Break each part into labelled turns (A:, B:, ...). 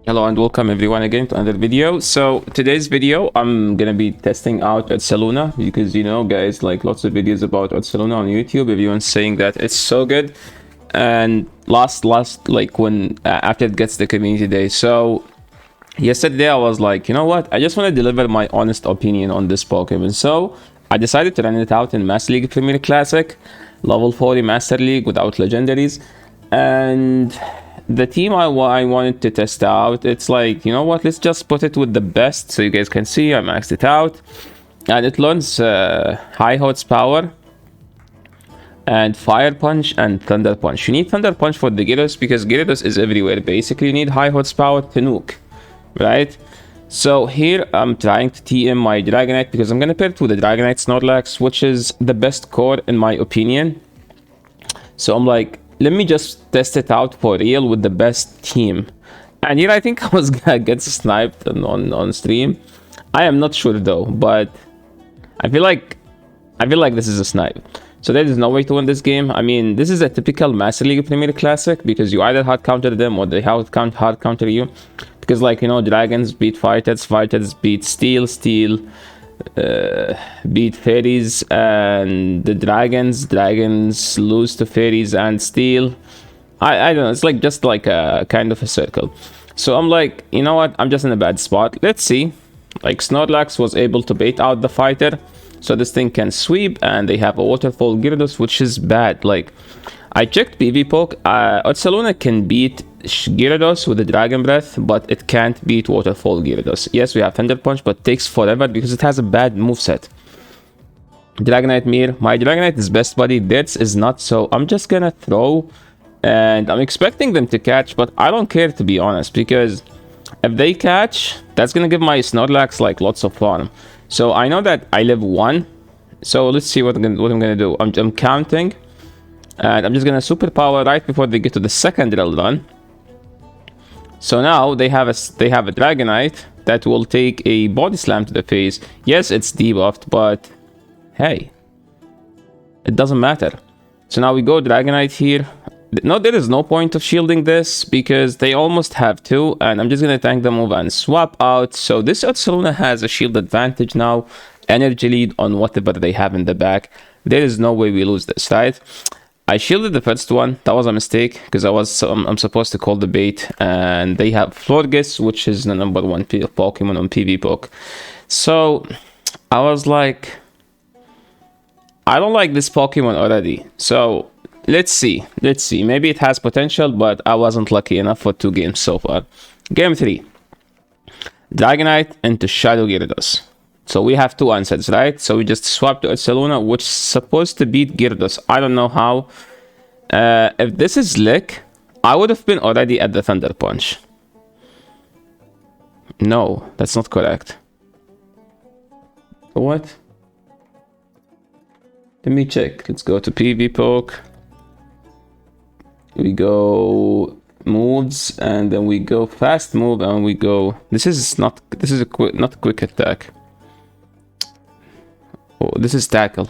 A: Hello and welcome everyone again to another video. So today's video I'm gonna be testing out Ursaluna because guys, like lots of videos about Ursaluna on YouTube, everyone's saying that it's so good. And last like when after it gets the community day. So yesterday I was like, you know what, I just want to deliver my honest opinion on this Pokemon. So I decided to run it out in Master League Premier Classic, level 40 Master League without legendaries. And the team I wanted to test out, it's like, you know what, let's just put it with the best so you guys can see I maxed it out. And it learns High Horsepower and Fire Punch and Thunder Punch. You need Thunder Punch for the Gyarados because Gyarados is everywhere. Basically, you need High Horsepower to nuke, right? So here I'm trying to TM my Dragonite because I'm gonna pair it with the Dragonite Snorlax, which is the best core in my opinion. So I'm like, let me just test it out for real with the best team. And here I think I was gonna get sniped on stream. I am not sure though, but I feel like this is a snipe. So there is no way to win this game. I mean, this is a typical Master League Premier Classic because you either hard counter them or they hard counter you. Because like, dragons beat fighters, fighters beat steel, beat fairies, and the dragons lose to fairies and steel. I don't know, it's like just like a kind of a circle. So I'm like, you know what, I'm just in a bad spot. Let's see. Like Snorlax was able to bait out the fighter, so this thing can sweep, and they have a waterfall Gyarados, which is bad. Like I checked PV poke, Ursaluna can beat Gyarados with the Dragon Breath, but it can't beat Waterfall Gyarados. Yes, we have Thunder Punch, but it takes forever because it has a bad moveset. Dragonite Mirror. My Dragonite is best buddy. This is not, so I'm just gonna throw, and I'm expecting them to catch, but I don't care to be honest, because if they catch, that's gonna give my Snorlax like lots of farm. So I know that I live one, so let's see what I'm gonna do. I'm counting. And I'm just gonna superpower right before they get to the second drill run. So now they have a Dragonite that will take a body slam to the face. Yes, it's debuffed, but hey, it doesn't matter. So now we go Dragonite here. No, there is no point of shielding this because they almost have two, and I'm just gonna tank the move and swap out. So this Ursaluna has a shield advantage now, energy lead on whatever they have in the back. There is no way we lose this, right? I shielded the first one. That was a mistake because I'm supposed to call the bait, and they have Florges, which is the number one Pokemon on PV Poke. So I was like, I don't like this Pokemon already. So let's see. Maybe it has potential, but I wasn't lucky enough for 2 games so far. Game 3, Dragonite into Shadow Gyarados. So we have 2 answers, right? So we just swap to Ursaluna, which is supposed to beat Gyarados. I don't know how. If this is Lick, I would have been already at the Thunder Punch. No, that's not correct. What? Let me check. Let's go to PV Poke. We go moves, and then we go fast move, and we go. This is not quick attack. Oh, this is tackle,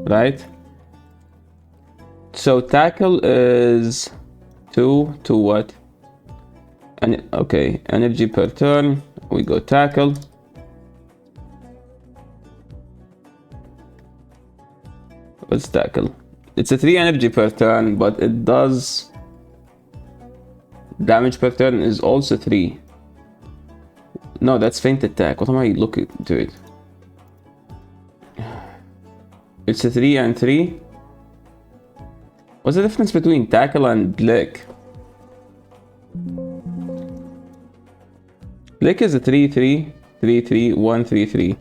A: right? So tackle is 2 to what? And okay, energy per turn. We go tackle. What's tackle? It's a 3 energy per turn, but it does damage per turn is also 3. No, that's feint attack. What am I looking to it? It's a 3 and 3. What's the difference between tackle and lick? Lick is a 3-3, 3-3, 1-3-3.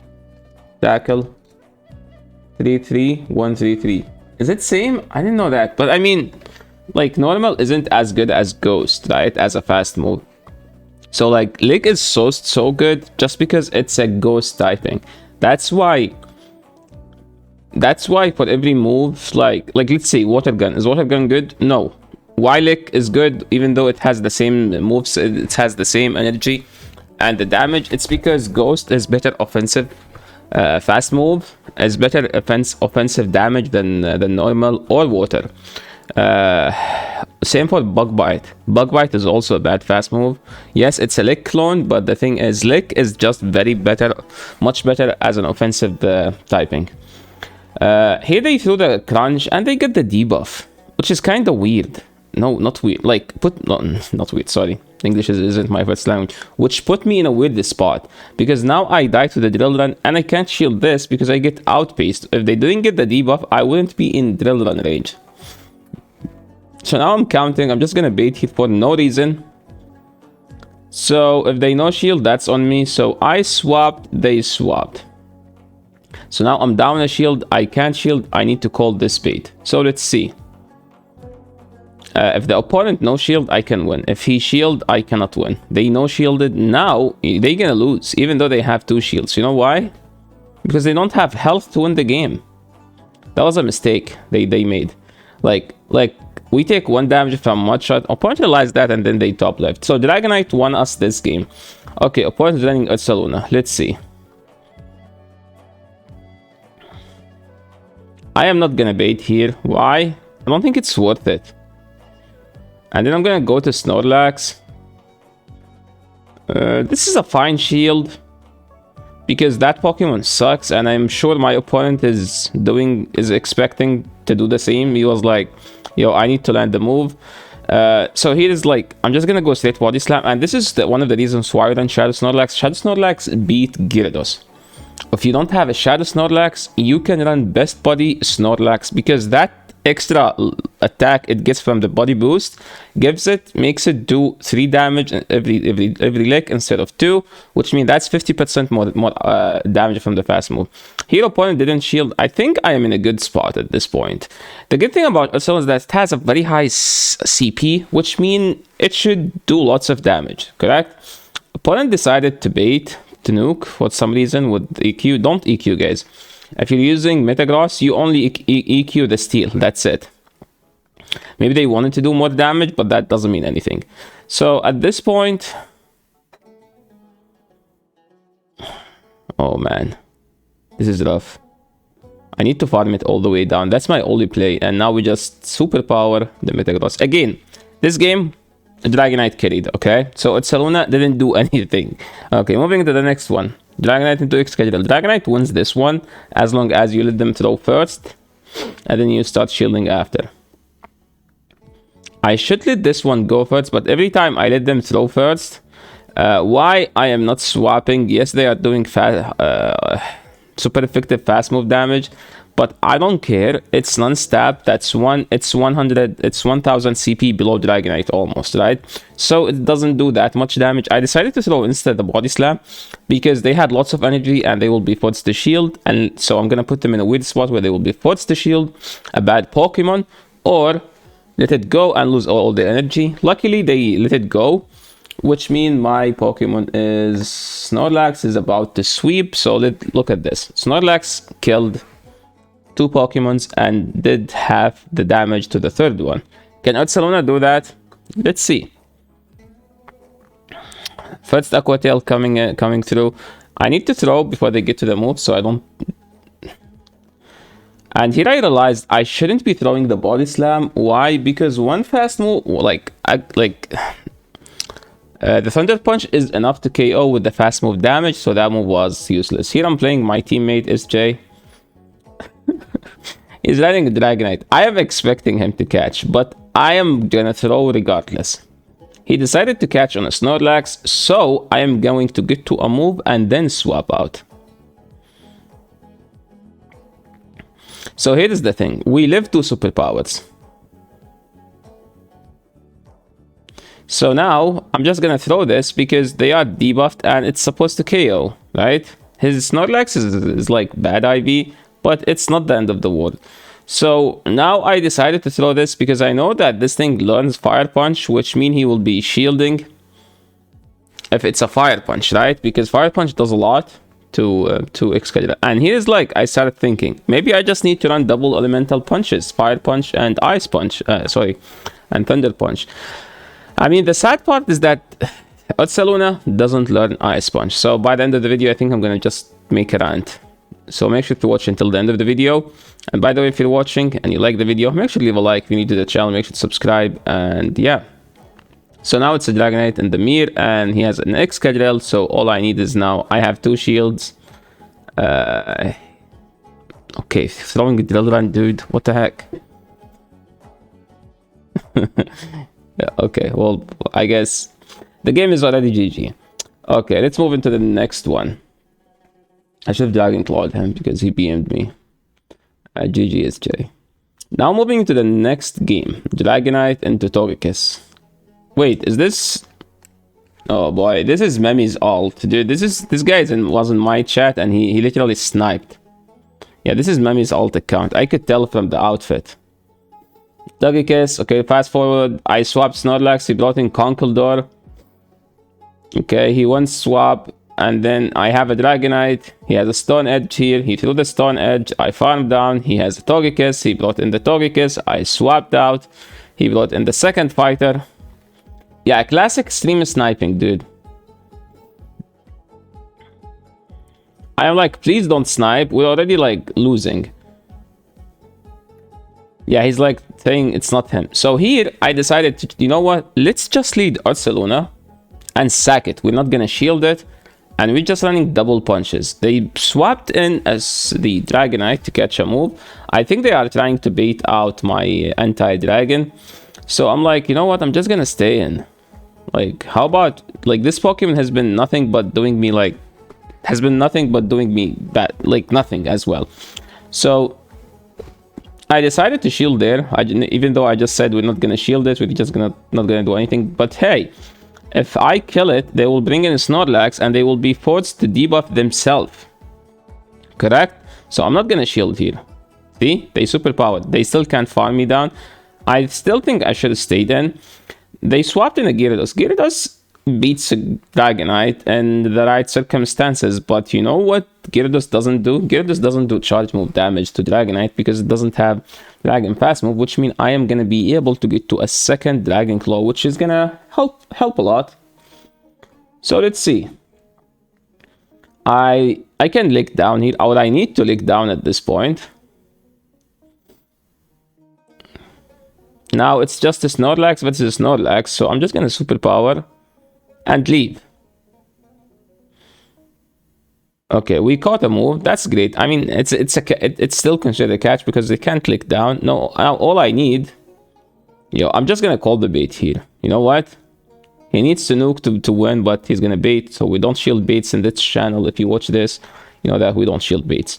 A: Tackle 3-3, 1-3-3. Is it same? I didn't know that. But I mean, like normal isn't as good as Ghost, right? As a fast move. So like Lick is so good just because it's a Ghost typing. That's why for every move, like let's say Water Gun. Is Water Gun good? No. Why Lick is good even though it has the same moves, it has the same energy and the damage? It's because Ghost is better offensive. Fast move is better offensive damage than normal or water. Same for Bug Bite. Bug Bite is also a bad fast move. Yes, it's a Lick clone, but the thing is, Lick is just much better as an offensive typing. Here they threw the Crunch and they get the debuff, which is kind of weird. No, not weird. Like, not weird, sorry. English isn't my first language. Which put me in a weird spot. Because now I die to the Drill Run and I can't shield this because I get outpaced. If they didn't get the debuff, I wouldn't be in Drill Run range. So now I'm counting. I'm just gonna bait here for no reason. So if they no shield, that's on me. So I swapped, they swapped. So now I'm down a shield. I can't shield. I need to call this bait. So let's see. If the opponent no shield, I can win. If he shield, I cannot win. They no shielded. Now they're gonna lose, even though they have 2 shields. You know why? Because they don't have health to win the game. That was a mistake they made. Like we take 1 damage from one shot. Opponent realized that and then they top left. So Dragonite won us this game. Okay, opponent running Ursaluna. Let's see. I am not gonna bait here. Why? I don't think it's worth it. And then I'm gonna go to Snorlax. This is a fine shield. Because that Pokemon sucks. And I'm sure my opponent is expecting to do the same. He was like, yo, I need to land the move. So here is like, I'm just gonna go straight Body Slam. And this is one of the reasons why I run Shadow Snorlax. Shadow Snorlax beat Gyarados. If you don't have a Shadow Snorlax, you can run Best Body Snorlax. Because that extra attack it gets from the body boost makes it do 3 damage every lick instead of 2, which means that's 50% more damage from the fast move. Here opponent didn't shield. I think I am in a good spot at this point. The good thing about Ursaluna is that it has a very high CP, which means it should do lots of damage, correct? Opponent decided to bait, to nuke for some reason with EQ. Don't EQ, guys. If you're using Metagross, you only EQ the steel. That's it. Maybe they wanted to do more damage, but that doesn't mean anything. So at this point... Oh man. This is rough. I need to farm it all the way down. That's my only play. And now we just superpower the Metagross. Again, this game, Dragonite carried, okay? So Ursaluna didn't do anything. Okay, moving to the next one. Dragonite into Excadrill. Dragonite wins this one as long as you let them throw first and then you start shielding after. I should let this one go first, but every time I let them throw first, why I am not swapping? Yes, they are doing super effective fast move damage, but I don't care. It's non-stab. It's 1000 CP below Dragonite almost, right? So it doesn't do that much damage. I decided to throw instead the Body Slam because they had lots of energy and they will be forced to shield. And so I'm gonna put them in a weird spot where they will be forced to shield a bad Pokemon or let it go and lose all the energy. Luckily, they let it go, which means my Pokemon is Snorlax is about to sweep. So let's look at this. Snorlax killed 2 Pokemons and did half the damage to the third one. Can Ursaluna do that? Let's see. First Aqua Tail coming through. I need to throw before they get to the move, so I don't... And here I realized I shouldn't be throwing the Body Slam. Why? Because one fast move, the Thunder Punch is enough to KO with the fast move damage, so that move was useless. Here I'm playing my teammate SJ. He's running Dragonite. I am expecting him to catch, but I am gonna throw regardless. He decided to catch on a Snorlax, so I am going to get to a move and then swap out. So here is the thing. We live 2 superpowers. So now I'm just gonna throw this because they are debuffed and it's supposed to KO, right? His Snorlax is like bad IV, but it's not the end of the world. So now I decided to throw this because I know that this thing learns Fire Punch, which means he will be shielding if it's a Fire Punch, right? Because Fire Punch does a lot to Excadrill. And here's like, I started thinking, maybe I just need to run double elemental punches, Fire Punch and Ice Punch, and Thunder Punch. I mean, the sad part is that Ursaluna doesn't learn Ice Punch. So by the end of the video, I think I'm gonna just make a rant. So make sure to watch until the end of the video. And by the way, if you're watching and you like the video, make sure to leave a like. If you're new to the channel, make sure to subscribe. And yeah. So now it's a Dragonite and the Mir, and he has an Excadrill. So all I need is now I have 2 shields. Okay, throwing a drill run, dude. What the heck? Yeah, okay, well, I guess the game is already GG. Okay, let's move into the next one. I should have Dragon Clawed him because he BM'd me. GG is J. Now moving into the next game. Dragonite into Togekiss. Wait, is this... Oh boy, this is Memi's ult. Dude, this guy was in my chat and he literally sniped. Yeah, this is Memi's ult account. I could tell from the outfit. Togekiss, okay, fast forward. I swapped Snorlax, he brought in Conkeldurr. Okay, he went swap, and then I have a Dragonite. He has a Stone Edge here. He threw the Stone Edge. I farmed down. He has a Togekiss. He brought in the Togekiss. I swapped out. He brought in the second fighter. Yeah, classic stream sniping, dude. I am like, please don't snipe. We're already like losing. Yeah, he's like saying it's not him. So here I decided to, you know what? Let's just lead Ursaluna and sack it. We're not gonna shield it. And we're just running double punches. They swapped in as the Dragonite to catch a move. I think they are trying to bait out my anti-dragon. So I'm like, you know what? I'm just gonna stay in. Like, how about, like, this Pokemon has been nothing but doing me like, bad, like nothing as well. So I decided to shield there. Even though I just said we're not gonna shield it, we're just not gonna do anything. But hey, if I kill it, they will bring in Snorlax and they will be forced to debuff themselves. Correct? So I'm not gonna shield here. See? They superpowered. They still can't farm me down. I still think I should have stayed in. They swapped in a Gyarados. Gyarados beats a Dragonite in the right circumstances, but you know what Gyarados doesn't do? Gyarados doesn't do charge move damage to Dragonite because it doesn't have Dragon Fast move, which means I am gonna be able to get to a second Dragon Claw, which is gonna help a lot. So let's see. I can lick down here, or I need to lick down at this point. Now it's just a Snorlax versus Snorlax, so I'm just gonna superpower and leave. Okay, we caught a move. That's great. I mean, it's still considered a catch because they can't click down. No, all I need... Yo, I'm just gonna call the bait here. You know what? He needs to nuke to win, but he's gonna bait. So we don't shield baits in this channel. If you watch this, you know that we don't shield baits.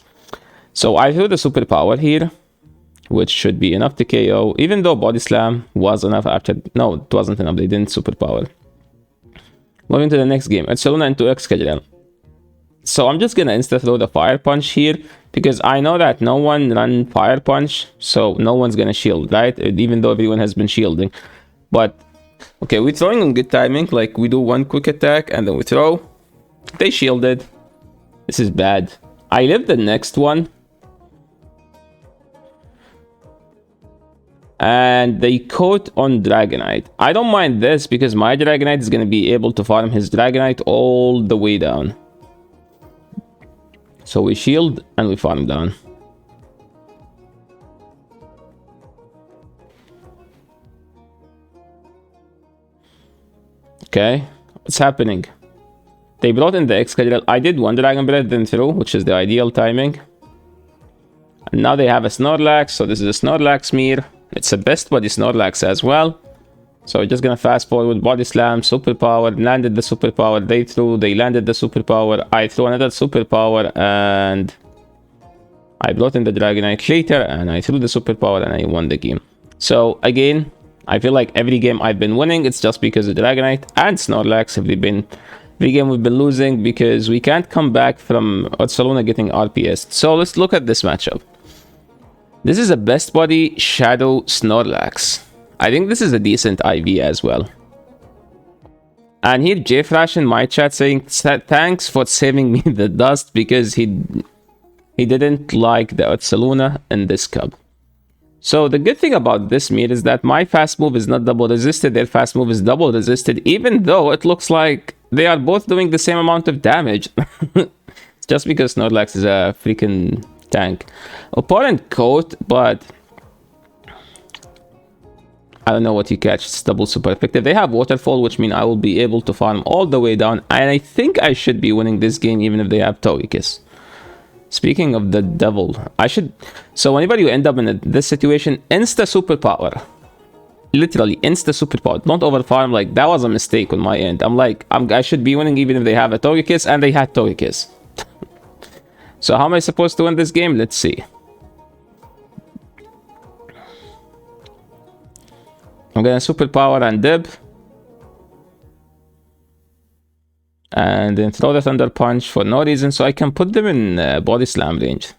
A: So I threw the superpower here, which should be enough to KO. Even though Body Slam was enough after... No, it wasn't enough. They didn't superpower. Moving to the next game. Ursaluna into Excadrill. So I'm just gonna insta throw the Fire Punch here because I know that no one ran Fire Punch, so no one's gonna shield, right? Even though everyone has been shielding. But okay, we're throwing on good timing. Like we do one quick attack and then we throw. They shielded. This is bad. I live the next one. And they caught on Dragonite. I don't mind this because my Dragonite is gonna be able to farm his Dragonite all the way down. So we shield and we farm down. Okay, what's happening? They brought in the Excadrill. I did one Dragon Breath then through, which is the ideal timing. And now they have a Snorlax, so this is a Snorlax Mir. It's a best body Snorlax as well. So we're just gonna fast forward, Body Slam, Superpower, landed the Superpower, they threw, they landed the Superpower, I threw another Superpower, and I brought in the Dragonite later, and I threw the Superpower, and I won the game. So again, I feel like every game I've been winning, it's just because of Dragonite and Snorlax. Every game we've been losing because we can't come back from Ursaluna getting RPS. So let's look at this matchup. This is a best body Shadow Snorlax. I think this is a decent IV as well. And here JFrash in my chat saying thanks for saving me the dust because he didn't like the Ursaluna in this cup. So the good thing about this Mir is that my fast move is not double resisted, their fast move is double resisted, even though it looks like they are both doing the same amount of damage. just because Snorlax is a freaking tank. Opponent coat, but I don't know what you catch. It's double super effective. They have waterfall, which means I will be able to farm all the way down, and I think I should be winning this game even if they have Togekiss. Speaking of the devil, I should... So whenever you end up in this situation, insta superpower. Literally, insta superpower. Don't overfarm. Like, that was a mistake on my end. I'm like, I should be winning even if they have a Togekiss, and they had Togekiss. So how am I supposed to win this game? Let's see. I'm gonna superpower and dip. And then throw the Thunder Punch for no reason, so I can put them in Body Slam range.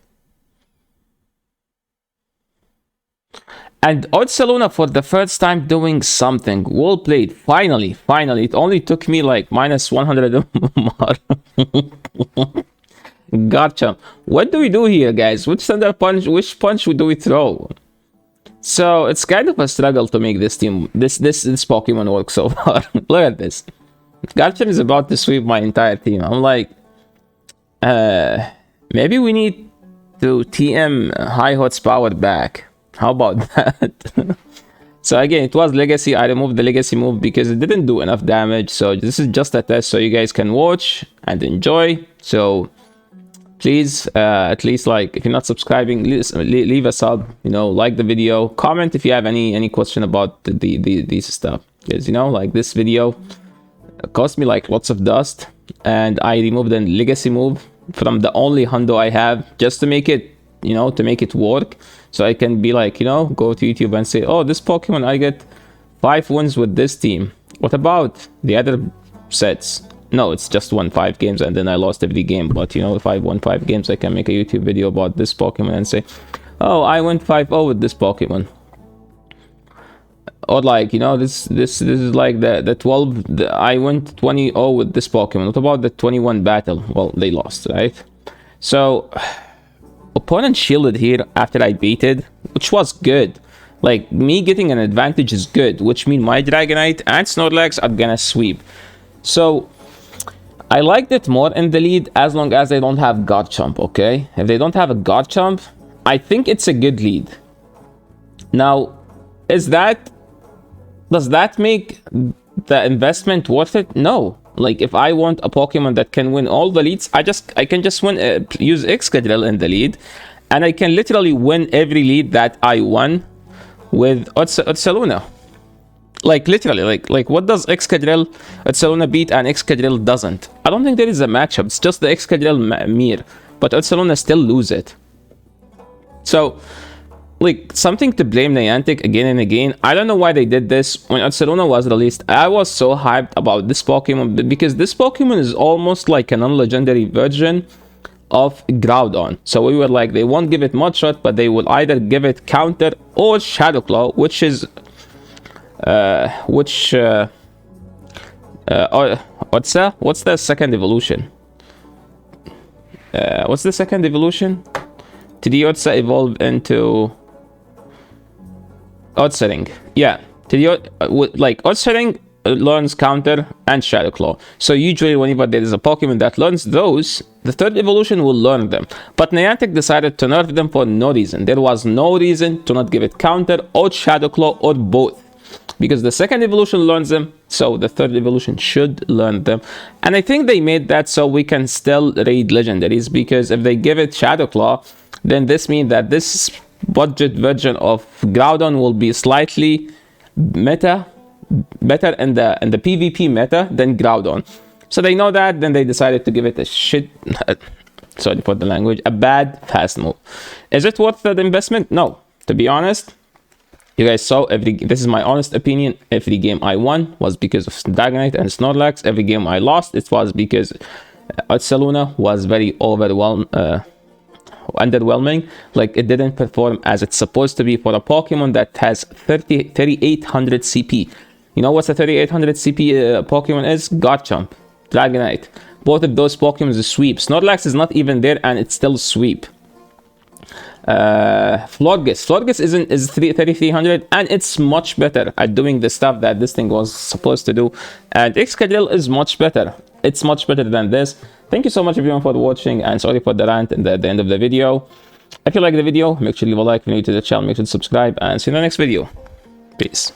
A: And Ursaluna for the first time doing something. Well played. Finally, finally. It only took me like minus 100 more. Gotcha. What do we do here, guys? Which Thunder Punch, which punch do we throw? So it's kind of a struggle to make this team, this Pokemon work so far. Look at this. Garchomp is about to sweep my entire team. I'm like, maybe we need to TM High Hot's power back. How about that? So again, it was Legacy. I removed the Legacy move because it didn't do enough damage. So this is just a test so you guys can watch and enjoy. So please, at least, like, if you're not subscribing, leave a sub, you know, like the video, comment if you have any question about these stuff. Because, you know, like, this video cost me like lots of dust, and I removed the Legacy move from the only hundo I have just to make it, you know, to make it work. So I can be like, you know, go to YouTube and say, oh, this Pokemon, I get 5 wins with this team. What about the other sets? No, it's just won 5 games and then I lost every game. But, you know, if I won 5 games, I can make a YouTube video about this Pokemon and say, oh, I went 5-0 with this Pokemon. Or like, you know, this is like the 12, I went 20-0 with this Pokemon. What about the 21 battle? Well, they lost, right? So, opponent shielded here after I baited, which was good. Like, me getting an advantage is good, which means my Dragonite and Snorlax are gonna sweep. So, I liked it more in the lead as long as they don't have Garchomp, okay? If they don't have a Garchomp, I think it's a good lead. Now, does that make the investment worth it? No. Like, if I want a Pokemon that can win all the leads, I can just win, use Excadrill in the lead, and I can literally win every lead that I won with Ursaluna. Like, literally, like what does Excadrill, Ursaluna beat and Excadrill doesn't? I don't think there is a matchup. It's just the Excadrill mirror, but Ursaluna still lose it. So, like, something to blame Niantic again and again. I don't know why they did this. When Ursaluna was released, I was so hyped about this Pokemon because this Pokemon is almost like a non-legendary version of Groudon. So we were like, they won't give it Mudshot, but they will either give it Counter or Shadow Claw, which is what's the second evolution? What's the second evolution? Tediotsa evolved into Ursaring. Yeah, like Ursaring learns Counter and Shadow Claw. So usually whenever there is a Pokemon that learns those, the third evolution will learn them. But Niantic decided to nerf them for no reason. There was no reason to not give it Counter or Shadow Claw or both. Because the second evolution learns them, so the third evolution should learn them. And I think they made that so we can still raid legendaries, because if they give it Shadow Claw, then this means that this budget version of Groudon will be slightly better in the PvP meta than Groudon. So they know that, then they decided to give it a sorry for the language, a bad fast move. Is it worth the investment? No. To be honest, you guys saw this is my honest opinion. Every game I won was because of Dragonite and Snorlax. Every game I lost, it was because Ursaluna was very underwhelming. Like, it didn't perform as it's supposed to be for a Pokemon that has 3800 CP. You know what's a 3800 CP Pokemon is? Garchomp, Dragonite. Both of those Pokemon is sweep. Snorlax is not even there and it's still sweep. Florges is 3300 and it's much better at doing the stuff that this thing was supposed to do. And Excadrill is much better. it's much better than this. Thank you so much everyone for watching, and sorry for the rant at the end of the video. If you like the video, make sure to leave a like. If you're new to the channel, make sure to subscribe, and see you in the next video. Peace.